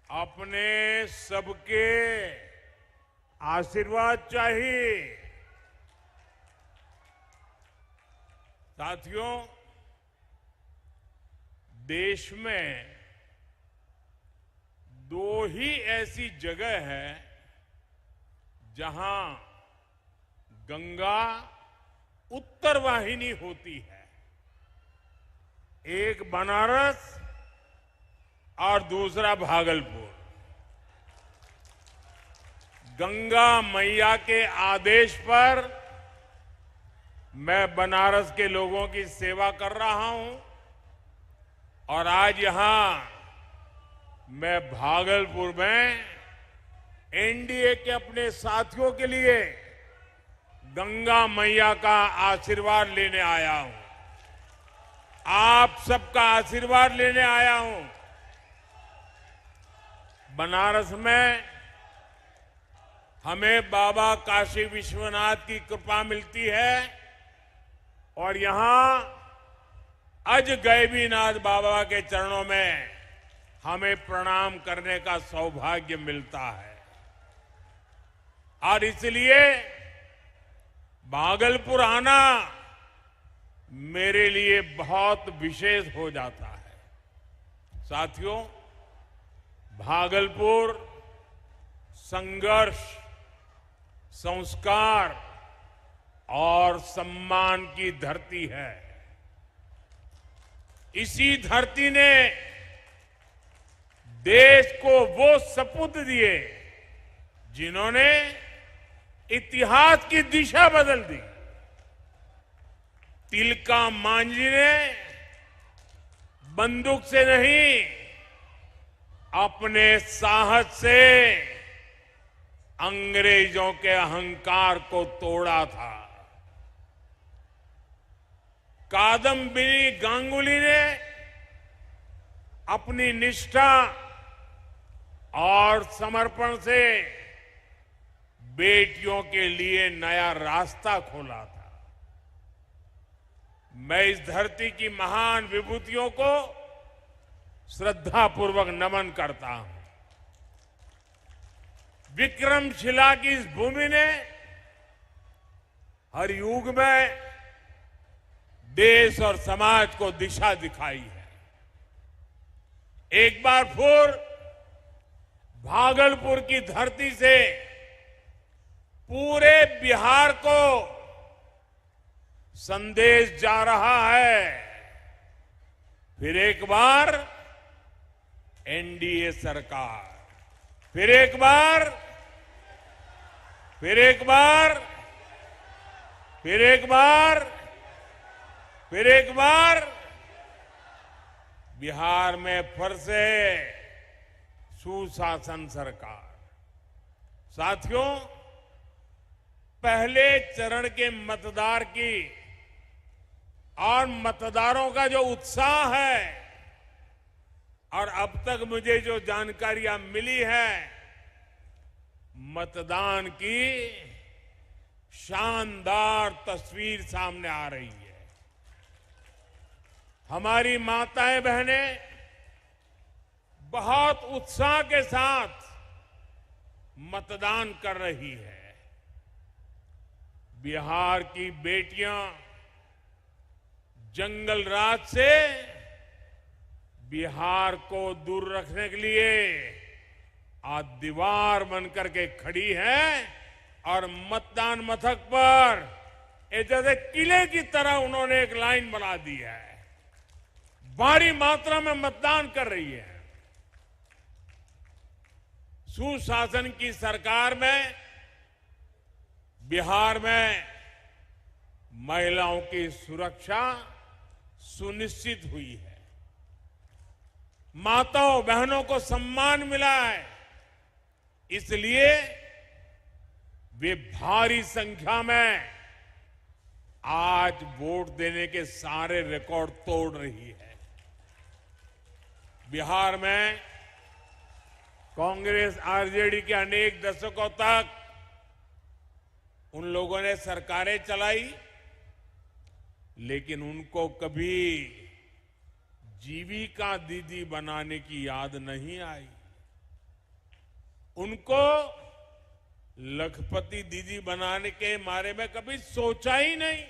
अपने सबके आशीर्वाद चाहिए। साथियों, देश में दो ही ऐसी जगह है जहां गंगा उत्तर वाहिनी होती है। एक बनारस और दूसरा भागलपुर। गंगा मैया के आदेश पर मैं बनारस के लोगों की सेवा कर रहा हूं और आज यहां मैं भागलपुर में एनडीए के अपने साथियों के लिए गंगा मैया का आशीर्वाद लेने आया हूं। आप सबका आशीर्वाद लेने आया हूं। बनारस में हमें बाबा काशी विश्वनाथ की कृपा मिलती है और यहां अजगैबीनाथ बाबा के चरणों में हमें प्रणाम करने का सौभाग्य मिलता है और इसलिए भागलपुर आना मेरे लिए बहुत विशेष हो जाता है। साथियों, भागलपुर संघर्ष, संस्कार और सम्मान की धरती है। इसी धरती ने देश को वो सपूत दिए जिन्होंने इतिहास की दिशा बदल दी। तिलका मांझी ने बंदूक से नहीं, अपने साहस से अंग्रेजों के अहंकार को तोड़ा था। कादम्बिनी गांगुली ने अपनी निष्ठा और समर्पण से बेटियों के लिए नया रास्ता खोला था। मैं इस धरती की महान विभूतियों को श्रद्धापूर्वक नमन करता हूं। विक्रमशिला की इस भूमि ने हर युग में देश और समाज को दिशा दिखाई है। एक बार फिर भागलपुर की धरती से पूरे बिहार को संदेश जा रहा है। फिर एक बार एनडीए सरकार, फिर एक बार, फिर एक बार, फिर एक बार, फिर एक बार बिहार में फिर से सुशासन सरकार। साथियों, पहले चरण के मतदार की और मतदारों का जो उत्साह है और अब तक मुझे जो जानकारियां मिली है, मतदान की शानदार तस्वीर सामने आ रही है। हमारी माताएं बहनें बहुत उत्साह के साथ मतदान कर रही है। बिहार की बेटियां जंगल राज से बिहार को दूर रखने के लिए आज दीवार बनकर के खड़ी है और मतदान मथक पर जैसे किले की तरह उन्होंने एक लाइन बना दी है। भारी मात्रा में मतदान कर रही है। सुशासन की सरकार में बिहार में महिलाओं की सुरक्षा सुनिश्चित हुई है। माताओं बहनों को सम्मान मिला है। इसलिए वे भारी संख्या में आज वोट देने के सारे रिकॉर्ड तोड़ रही है। बिहार में कांग्रेस आरजेडी के अनेक दशकों तक उन लोगों ने सरकारें चलाई, लेकिन उनको कभी जीविका दीदी बनाने की याद नहीं आई। उनको लखपति दीदी बनाने के बारे में कभी सोचा ही नहीं।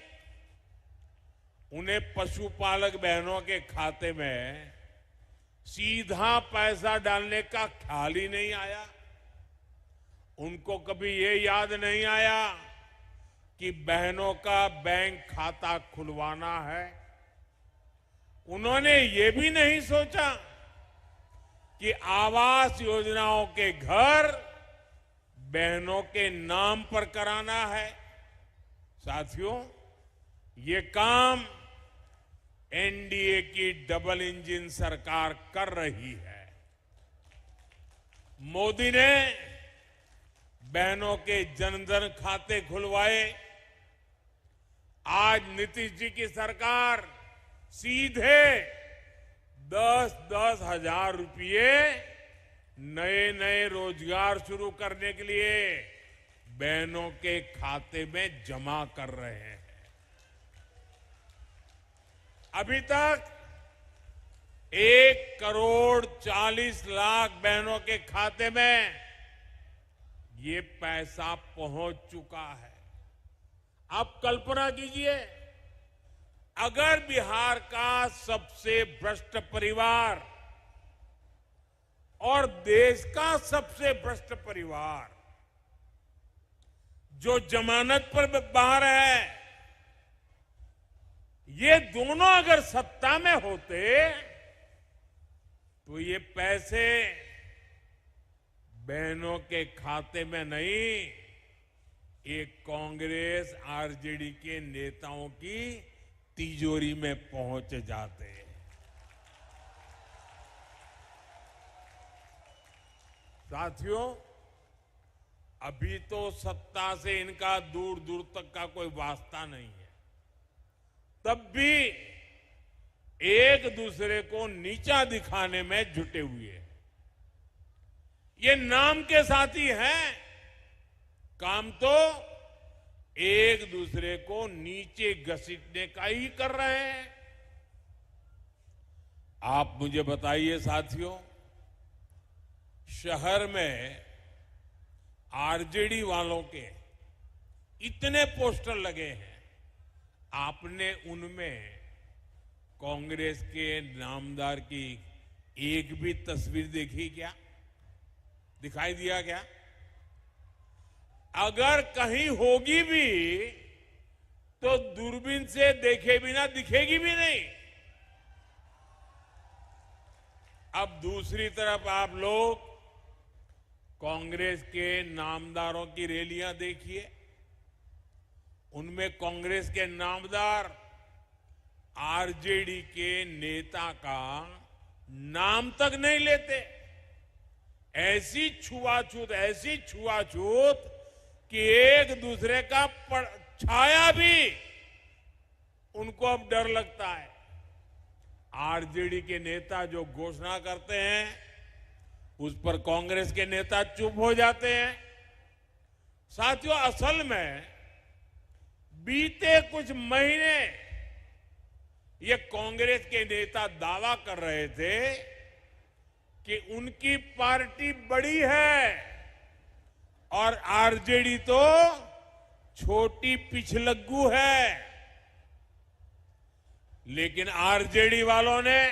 उन्हें पशुपालक बहनों के खाते में सीधा पैसा डालने का ख्याल ही नहीं आया। उनको कभी ये याद नहीं आया कि बहनों का बैंक खाता खुलवाना है। उन्होंने ये भी नहीं सोचा कि आवास योजनाओं के घर बहनों के नाम पर कराना है। साथियों, ये काम एनडीए की डबल इंजन सरकार कर रही है। मोदी ने बहनों के जनधन खाते खुलवाए। आज नीतीश जी की सरकार सीधे 10-10 हजार रुपये नए नए रोजगार शुरू करने के लिए बहनों के खाते में जमा कर रहे हैं। अभी तक 1,40,00,000 बहनों के खाते में ये पैसा पहुंच चुका है। आप कल्पना कीजिए, अगर बिहार का सबसे भ्रष्ट परिवार और देश का सबसे भ्रष्ट परिवार जो जमानत पर बाहर है, ये दोनों अगर सत्ता में होते तो ये पैसे बहनों के खाते में नहीं, एक कांग्रेस आरजेडी के नेताओं की तिजोरी में पहुंच जाते। साथियों, अभी तो सत्ता से इनका दूर दूर तक का कोई वास्ता नहीं है, तब भी एक दूसरे को नीचा दिखाने में जुटे हुए हैं। ये नाम के साथी हैं, काम तो एक दूसरे को नीचे घसीटने का ही कर रहे हैं। आप मुझे बताइए साथियों, शहर में आरजेडी वालों के इतने पोस्टर लगे हैं, आपने उनमें कांग्रेस के नामदार की एक भी तस्वीर देखी क्या? दिखाई दिया क्या? अगर कहीं होगी भी तो दूरबीन से देखे बिना दिखेगी भी नहीं। अब दूसरी तरफ आप लोग कांग्रेस के नामदारों की रैलियां देखिए, उनमें कांग्रेस के नामदार आरजेडी के नेता का नाम तक नहीं लेते। ऐसी छुआछूत कि एक दूसरे का छाया भी उनको अब डर लगता है। आरजेडी के नेता जो घोषणा करते हैं उस पर कांग्रेस के नेता चुप हो जाते हैं। साथियों, असल में बीते कुछ महीने ये कांग्रेस के नेता दावा कर रहे थे कि उनकी पार्टी बड़ी है और आरजेडी तो छोटी पिछलग्गू है। लेकिन आरजेडी वालों ने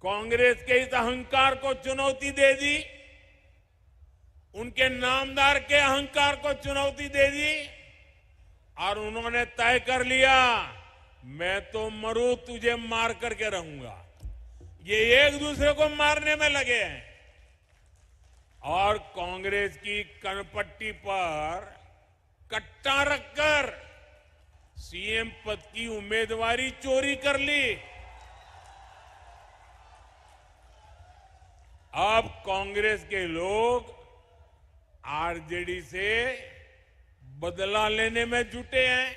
कांग्रेस के इस अहंकार को चुनौती दे दी, उनके नामदार के अहंकार को चुनौती दे दी और उन्होंने तय कर लिया, मैं तो मरूं तुझे मार करके रहूंगा। ये एक दूसरे को मारने में लगे हैं और कांग्रेस की कनपट्टी पर कट्टा रखकर सीएम पद की उम्मीदवारी चोरी कर ली। अब कांग्रेस के लोग आरजेडी से बदला लेने में जुटे हैं।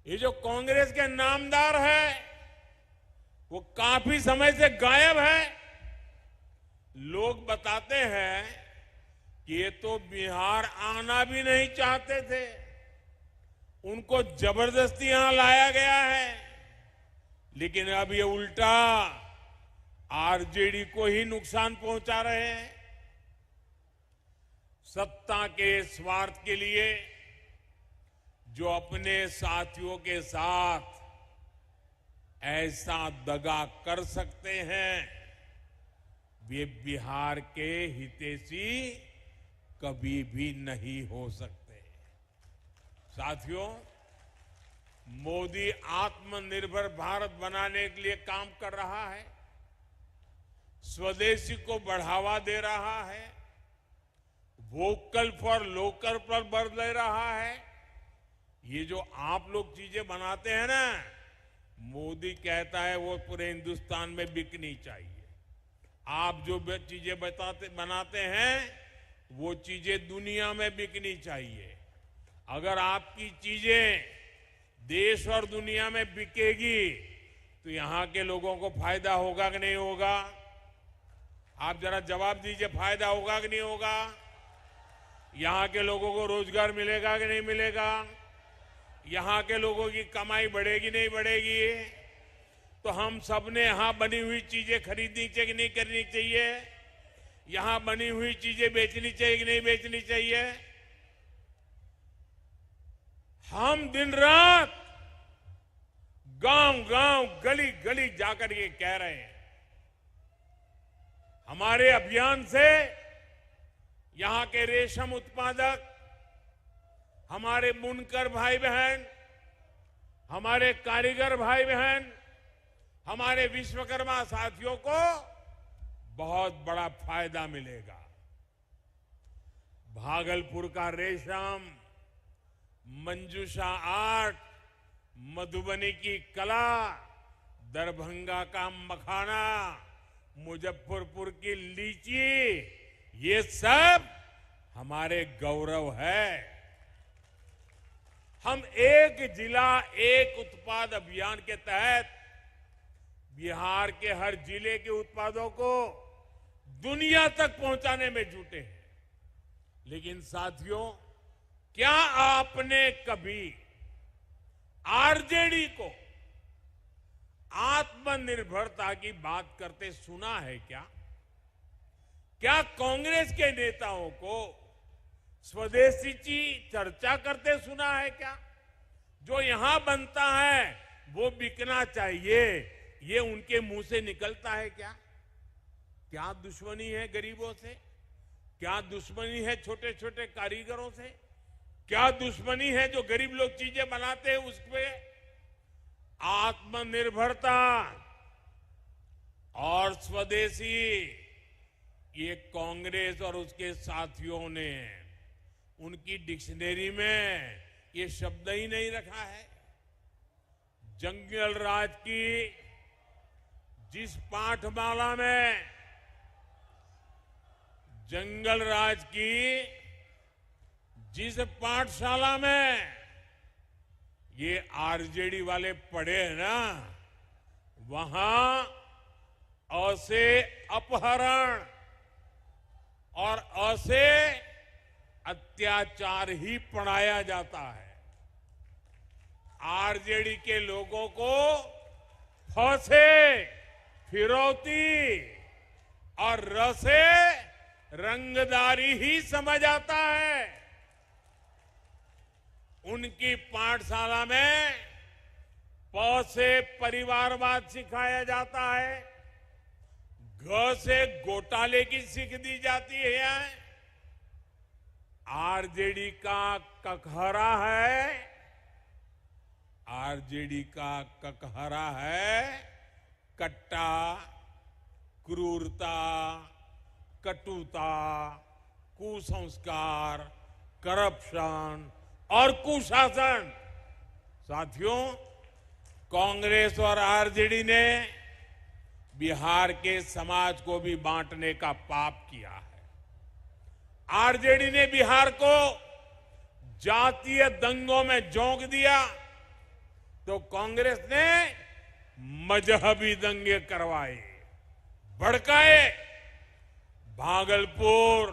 ये जो कांग्रेस के नामदार है वो काफी समय से गायब है। लोग बताते हैं कि ये तो बिहार आना भी नहीं चाहते थे, उनको जबरदस्ती यहां लाया गया है। लेकिन अब ये उल्टा आरजेडी को ही नुकसान पहुंचा रहे हैं। सत्ता के स्वार्थ के लिए जो अपने साथियों के साथ ऐसा दगा कर सकते हैं, वे बिहार के हितैषी कभी भी नहीं हो सकते। साथियों, मोदी आत्मनिर्भर भारत बनाने के लिए काम कर रहा है, स्वदेशी को बढ़ावा दे रहा है, वोकल फॉर लोकल पर बल दे रहा है। ये जो आप लोग चीजें बनाते हैं ना, मोदी कहता है वो पूरे हिंदुस्तान में बिकनी चाहिए। आप जो चीजें बनाते हैं वो चीजें दुनिया में बिकनी चाहिए। अगर आपकी चीजें देश और दुनिया में बिकेगी तो यहां के लोगों को फायदा होगा कि नहीं होगा? आप जरा जवाब दीजिए, फायदा होगा कि नहीं होगा? यहां के लोगों को रोजगार मिलेगा कि नहीं मिलेगा? यहां के लोगों की कमाई बढ़ेगी नहीं बढ़ेगी? तो हम सबने यहां बनी हुई चीजें खरीदनी चाहिए कि नहीं करनी चाहिए? यहां बनी हुई चीजें बेचनी चाहिए कि नहीं बेचनी चाहिए? हम दिन रात गांव गांव गली गली जाकर ये कह रहे हैं, हमारे अभियान से यहां के रेशम उत्पादक, हमारे बुनकर भाई बहन, हमारे कारीगर भाई बहन, हमारे विश्वकर्मा साथियों को बहुत बड़ा फायदा मिलेगा। भागलपुर का रेशम, मंजूषा आर्ट, मधुबनी की कला, दरभंगा का मखाना, मुजफ्फरपुर की लीची, ये सब हमारे गौरव है। हम एक जिला एक उत्पाद अभियान के तहत बिहार के हर जिले के उत्पादों को दुनिया तक पहुंचाने में जुटे हैं। लेकिन साथियों, क्या आपने कभी आरजेडी को आत्मनिर्भरता की बात करते सुना है क्या? क्या कांग्रेस के नेताओं को स्वदेशी की चर्चा करते सुना है क्या? जो यहां बनता है वो बिकना चाहिए, ये उनके मुंह से निकलता है क्या? क्या दुश्मनी है गरीबों से? क्या दुश्मनी है छोटे छोटे कारीगरों से? क्या दुश्मनी है जो गरीब लोग चीजें बनाते हैं उसपे? आत्मनिर्भरता और स्वदेशी, ये कांग्रेस और उसके साथियों ने उनकी डिक्शनरी में ये शब्द ही नहीं रखा है। जंगल राज की जिस पाठमाला में, जंगल राज की जिस पाठशाला में ये आरजेडी वाले पढ़े हैं ना, वहां अ से अपहरण और अ से अत्याचार ही पढ़ाया जाता है। आरजेडी के लोगों को फ से फिरौती और र से रंगदारी ही समझ आता है। उनकी पाठशाला में प से परिवारवाद सिखाया जाता है, घ से घोटाले की सीख दी जाती है। आरजेडी का ककहरा है, आरजेडी का ककहरा है कट्टा, क्रूरता, कटुता, कुसंस्कार, करप्शन और कुशासन। साथियों, कांग्रेस और आरजेडी ने बिहार के समाज को भी बांटने का पाप किया है। आरजेडी ने बिहार को जातीय दंगों में झोंक दिया तो कांग्रेस ने मजहबी दंगे करवाए, भड़काए। भागलपुर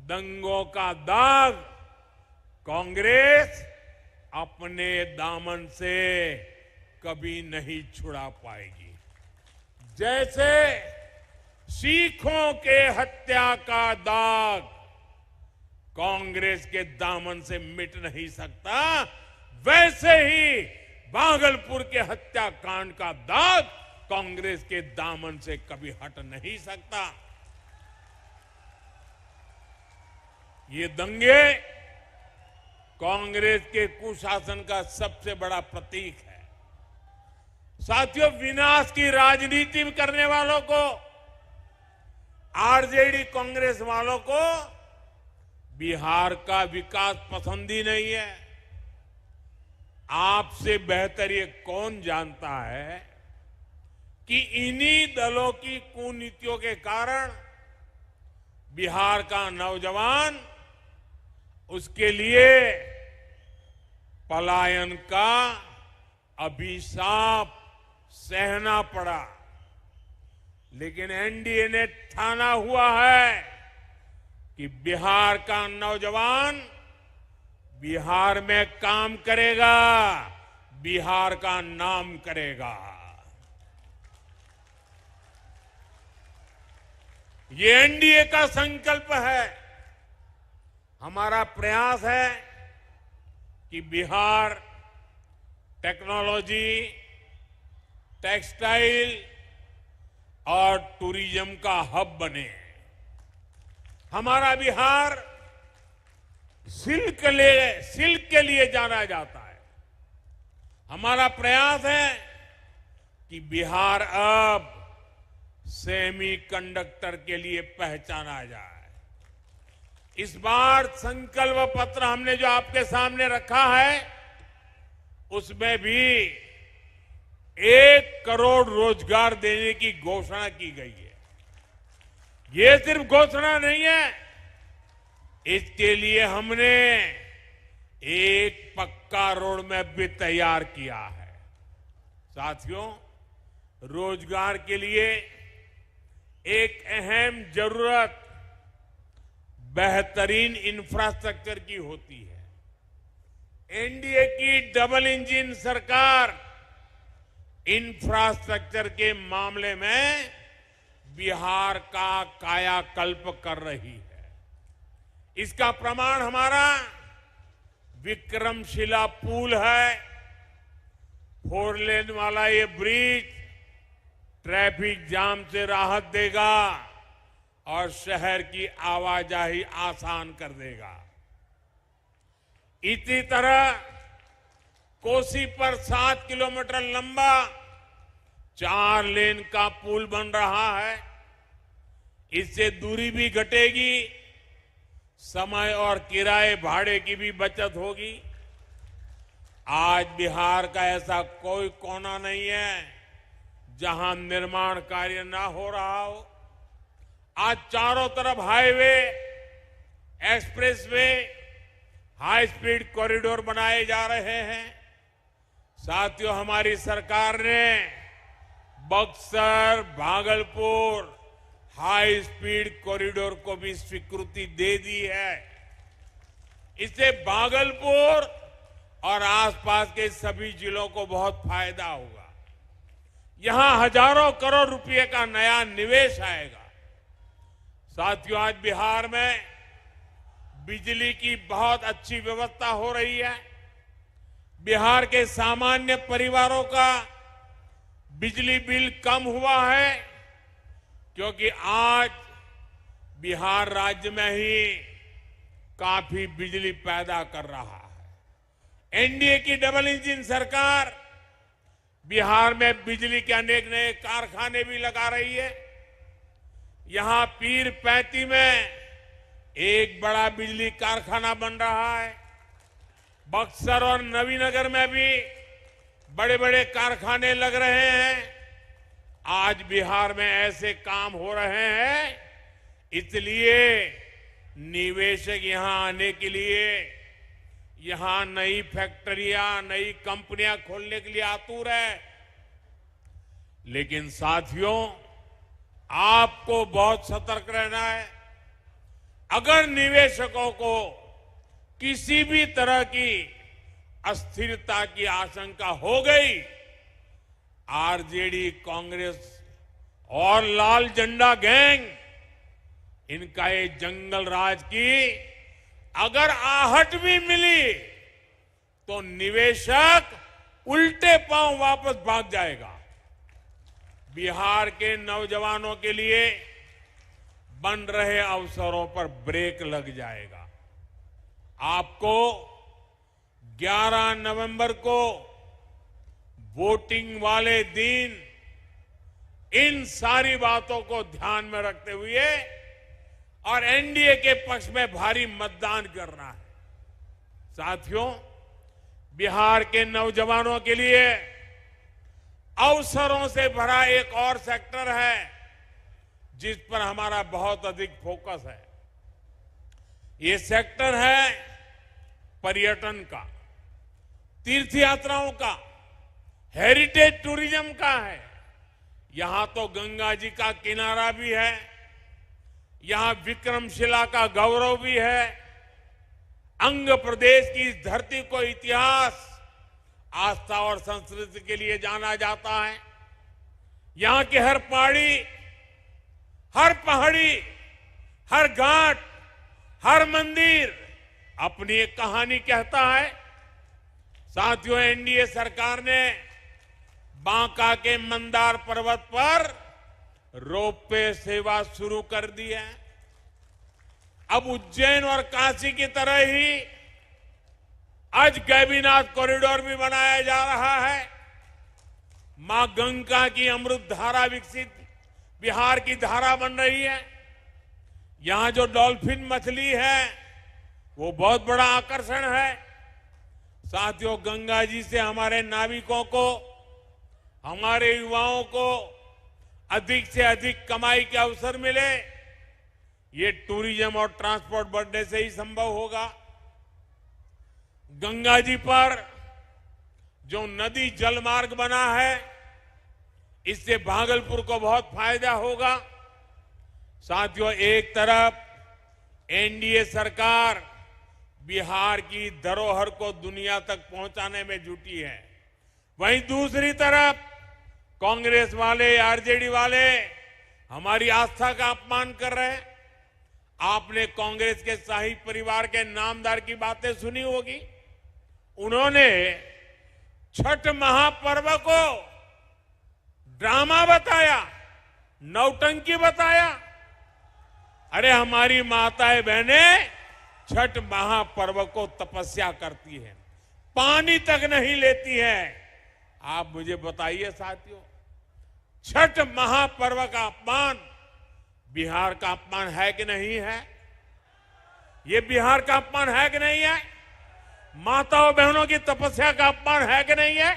दंगों का दाग कांग्रेस अपने दामन से कभी नहीं छुड़ा पाएगी। जैसे सिखों के हत्या का दाग कांग्रेस के दामन से मिट नहीं सकता, वैसे ही भागलपुर के हत्याकांड का दाग कांग्रेस के दामन से कभी हट नहीं सकता। ये दंगे कांग्रेस के कुशासन का सबसे बड़ा प्रतीक है। साथियों, विनाश की राजनीति करने वालों को, आरजेडी कांग्रेस वालों को बिहार का विकास पसंद ही नहीं है। आपसे बेहतर ये कौन जानता है कि इन्हीं दलों की कुनीतियों के कारण बिहार का नौजवान उसके लिए पलायन का अभिशाप सहना पड़ा। लेकिन एनडीए ने ठाना हुआ है कि बिहार का नौजवान बिहार में काम करेगा, बिहार का नाम करेगा। ये एनडीए का संकल्प है। हमारा प्रयास है कि बिहार टेक्नोलॉजी, टेक्सटाइल और टूरिज्म का हब बने। हमारा बिहार सिल्क के लिए जाना जाता है। हमारा प्रयास है कि बिहार अब सेमीकंडक्टर के लिए पहचाना जाए। इस बार संकल्प पत्र हमने जो आपके सामने रखा है, उसमें भी 1 करोड़ रोजगार देने की घोषणा की गई है। ये सिर्फ घोषणा नहीं है, इसके लिए हमने एक पक्का रोड मैप भी तैयार किया है। साथियों, रोजगार के लिए एक अहम जरूरत बेहतरीन इंफ्रास्ट्रक्चर की होती है। एनडीए की डबल इंजन सरकार इंफ्रास्ट्रक्चर के मामले में बिहार का कायाकल्प कर रही है। इसका प्रमाण हमारा विक्रमशिला पुल है। 4 लेन वाला ये ब्रिज ट्रैफिक जाम से राहत देगा और शहर की आवाजाही आसान कर देगा। इसी तरह कोसी पर 7 किलोमीटर लंबा 4 लेन का पुल बन रहा है। इससे दूरी भी घटेगी, समय और किराए भाड़े की भी बचत होगी। आज बिहार का ऐसा कोई कोना नहीं है जहां निर्माण कार्य ना हो रहा हो। आज चारों तरफ highway, expressway, high speed corridor बनाए जा रहे हैं। साथियों, हमारी सरकार ने Buxar, Bhagalpur high speed corridor को भी स्वीकृति दे दी है। इससे भागलपुर और आसपास के सभी जिलों को बहुत फायदा होगा। यहां हजारों करोड़ रुपए का नया निवेश आएगा। साथियों, आज बिहार में बिजली की बहुत अच्छी व्यवस्था हो रही है। बिहार के सामान्य परिवारों का बिजली बिल कम हुआ है, क्योंकि आज बिहार राज्य में ही काफी बिजली पैदा कर रहा है। एनडीए की डबल इंजन सरकार बिहार में बिजली के अनेक नए कारखाने भी लगा रही है। यहां पीर पैंती में एक बड़ा बिजली कारखाना बन रहा है। बक्सर और नवीनगर में भी बड़े बड़े कारखाने लग रहे हैं। आज बिहार में ऐसे काम हो रहे हैं, इसलिए निवेशक यहां आने के लिए, यहां नई फैक्ट्रियां, नई कंपनियां खोलने के लिए आतुर है। लेकिन साथियों, आपको बहुत सतर्क रहना है। अगर निवेशकों को किसी भी तरह की अस्थिरता की आशंका हो गई, आरजेडी कांग्रेस और लाल झंडा गैंग, इनका ये जंगल राज की अगर आहट भी मिली तो निवेशक उल्टे पांव वापस भाग जाएगा। बिहार के नौजवानों के लिए बन रहे अवसरों पर ब्रेक लग जाएगा। आपको 11 नवंबर को वोटिंग वाले दिन इन सारी बातों को ध्यान में रखते हुए और एनडीए के पक्ष में भारी मतदान करना है। साथियों, बिहार के नौजवानों के लिए अवसरों से भरा एक और सेक्टर है जिस पर हमारा बहुत अधिक फोकस है। ये सेक्टर है पर्यटन का, तीर्थ यात्राओं का, हेरिटेज टूरिज्म का है। यहां तो गंगा जी का किनारा भी है, यहां विक्रमशिला का गौरव भी है। अंग प्रदेश की इस धरती को इतिहास, आस्था और संस्कृति के लिए जाना जाता है। यहां की हर पहाड़ी, हर घाट, हर मंदिर अपनी एक कहानी कहता है। साथियों, एनडीए सरकार ने बांका के मंदार पर्वत पर रोपवे सेवा शुरू कर दी है। अब उज्जैन और काशी की तरह ही आज गैबीनाथ कॉरिडोर भी बनाया जा रहा है। मां गंगा की अमृत धारा विकसित बिहार की धारा बन रही है। यहां जो डॉल्फिन मछली है वो बहुत बड़ा आकर्षण है। साथियों, गंगा जी से हमारे नाविकों को, हमारे युवाओं को अधिक से अधिक कमाई के अवसर मिले, ये टूरिज्म और ट्रांसपोर्ट बढ़ने से ही संभव होगा। गंगा जी पर जो नदी जलमार्ग बना है, इससे भागलपुर को बहुत फायदा होगा। साथियों, एक तरफ एनडीए सरकार बिहार की धरोहर को दुनिया तक पहुंचाने में जुटी है, वहीं दूसरी तरफ कांग्रेस वाले, आरजेडी वाले हमारी आस्था का अपमान कर रहे हैं। आपने कांग्रेस के शाही परिवार के नामदार की बातें सुनी होगी। उन्होंने छठ महापर्व को ड्रामा बताया, नौटंकी बताया। अरे हमारी माताएं बहनें छठ महापर्व को तपस्या करती हैं, पानी तक नहीं लेती हैं। आप मुझे बताइए साथियों, छठ महापर्व का अपमान बिहार का अपमान है कि नहीं है? ये बिहार का अपमान है कि नहीं है? माताओं बहनों की तपस्या का अपमान है कि नहीं है?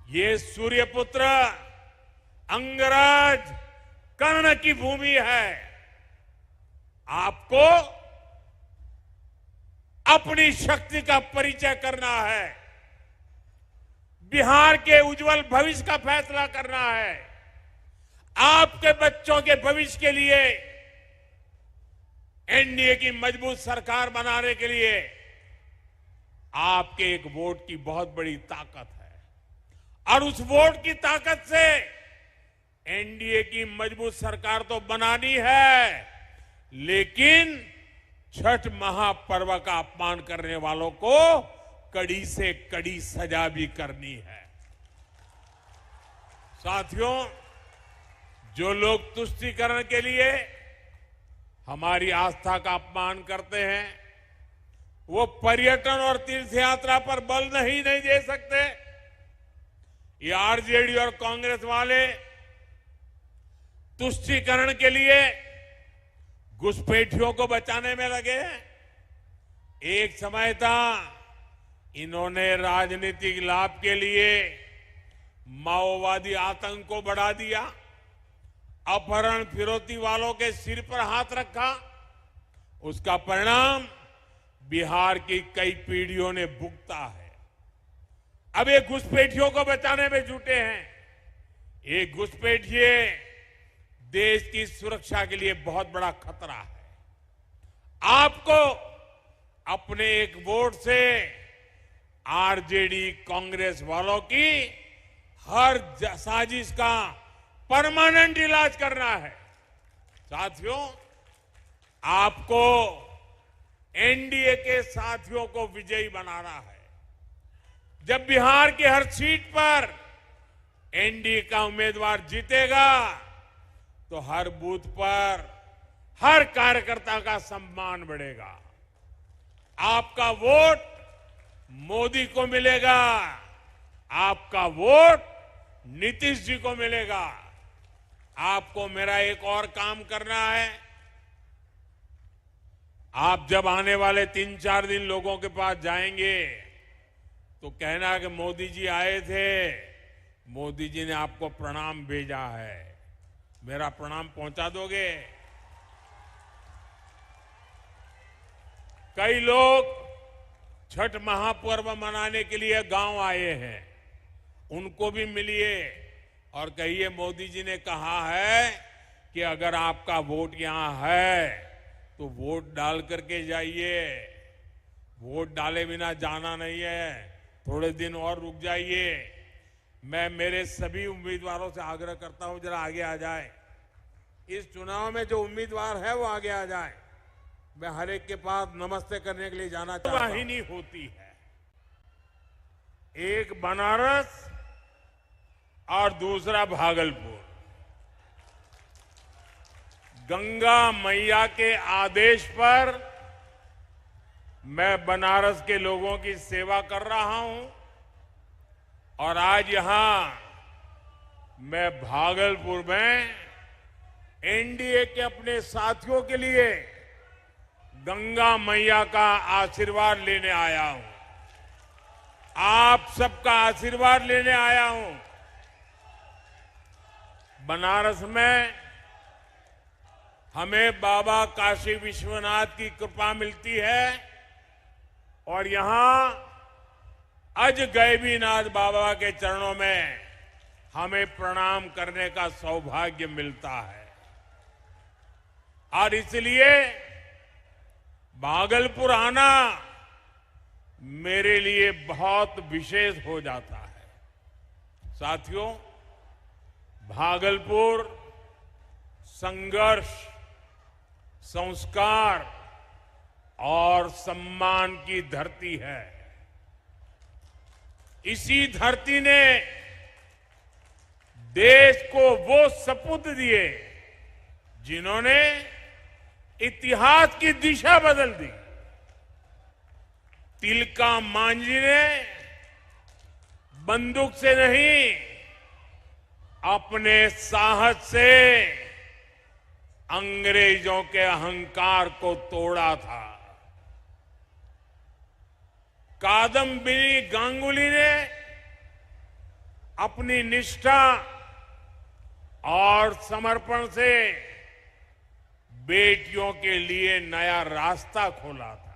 ये सूर्यपुत्र अंगराज कर्ण की भूमि है। आपको अपनी शक्ति का परिचय करना है, बिहार के उज्जवल भविष्य का फैसला करना है। आपके बच्चों के भविष्य के लिए एनडीए की मजबूत सरकार बनाने के लिए आपके एक वोट की बहुत बड़ी ताकत है, और उस वोट की ताकत से एनडीए की मजबूत सरकार तो बनानी है, लेकिन छठ महापर्व का अपमान करने वालों को कड़ी से कड़ी सजा भी करनी है। साथियों, जो लोग तुष्टीकरण के लिए हमारी आस्था का अपमान करते हैं, वो पर्यटन और तीर्थ यात्रा पर बल नहीं दे सकते। ये आरजेडी और कांग्रेस वाले तुष्टीकरण के लिए घुसपैठियों को बचाने में लगे हैं। एक समय था इन्होंने राजनीतिक लाभ के लिए माओवादी आतंक को बढ़ा दिया, अपहरण फिरौती वालों के सिर पर हाथ रखा। उसका परिणाम बिहार की कई पीढ़ियों ने भुगता है। अब ये घुसपैठियों को बचाने में जुटे हैं। ये घुसपैठिए देश की सुरक्षा के लिए बहुत बड़ा खतरा है। आपको अपने एक वोट से आरजेडी कांग्रेस वालों की हर साजिश का परमानेंट इलाज करना है। साथियों, आपको एनडीए के साथियों को विजयी बनाना है। जब बिहार की हर सीट पर एनडीए का उम्मीदवार जीतेगा तो हर बूथ पर हर कार्यकर्ता का सम्मान बढ़ेगा। आपका वोट मोदी को मिलेगा, आपका वोट नीतीश जी को मिलेगा। आपको मेरा एक और काम करना है। आप जब आने वाले 3-4 दिन लोगों के पास जाएंगे तो कहना कि मोदी जी आए थे, मोदी जी ने आपको प्रणाम भेजा है। मेरा प्रणाम पहुंचा दोगे? कई लोग छठ महापर्व मनाने के लिए गांव आए हैं, उनको भी मिलिए और कहिए मोदी जी ने कहा है कि अगर आपका वोट यहां है तो वोट डाल करके जाइए। वोट डाले बिना जाना नहीं है, थोड़े दिन और रुक जाइए। मैं मेरे सभी उम्मीदवारों से आग्रह करता हूं, जरा आगे आ जाए। इस चुनाव में जो उम्मीदवार है वो आगे आ जाए। मैं हर एक के पास नमस्ते करने के लिए जाना चाहता हूं। वाहिनी होती है, एक बनारस और दूसरा भागलपुर। गंगा मैया के आदेश पर मैं बनारस के लोगों की सेवा कर रहा हूं और आज यहां मैं भागलपुर में एनडीए के अपने साथियों के लिए गंगा मैया का आशीर्वाद लेने आया हूं। आप सबका आशीर्वाद लेने आया हूं। बनारस में हमें बाबा काशी विश्वनाथ की कृपा मिलती है और यहां अजगैबीनाथ बाबा के चरणों में हमें प्रणाम करने का सौभाग्य मिलता है और इसलिए भागलपुर आना मेरे लिए बहुत विशेष हो जाता है। साथियों, भागलपुर संघर्ष, संस्कार और सम्मान की धरती है। इसी धरती ने देश को वो सपूत दिए जिन्होंने इतिहास की दिशा बदल दी। तिलका मांझी ने बंदूक से नहीं, अपने साहस से अंग्रेजों के अहंकार को तोड़ा था। कादम्बिनी गांगुली ने अपनी निष्ठा और समर्पण से बेटियों के लिए नया रास्ता खोला था।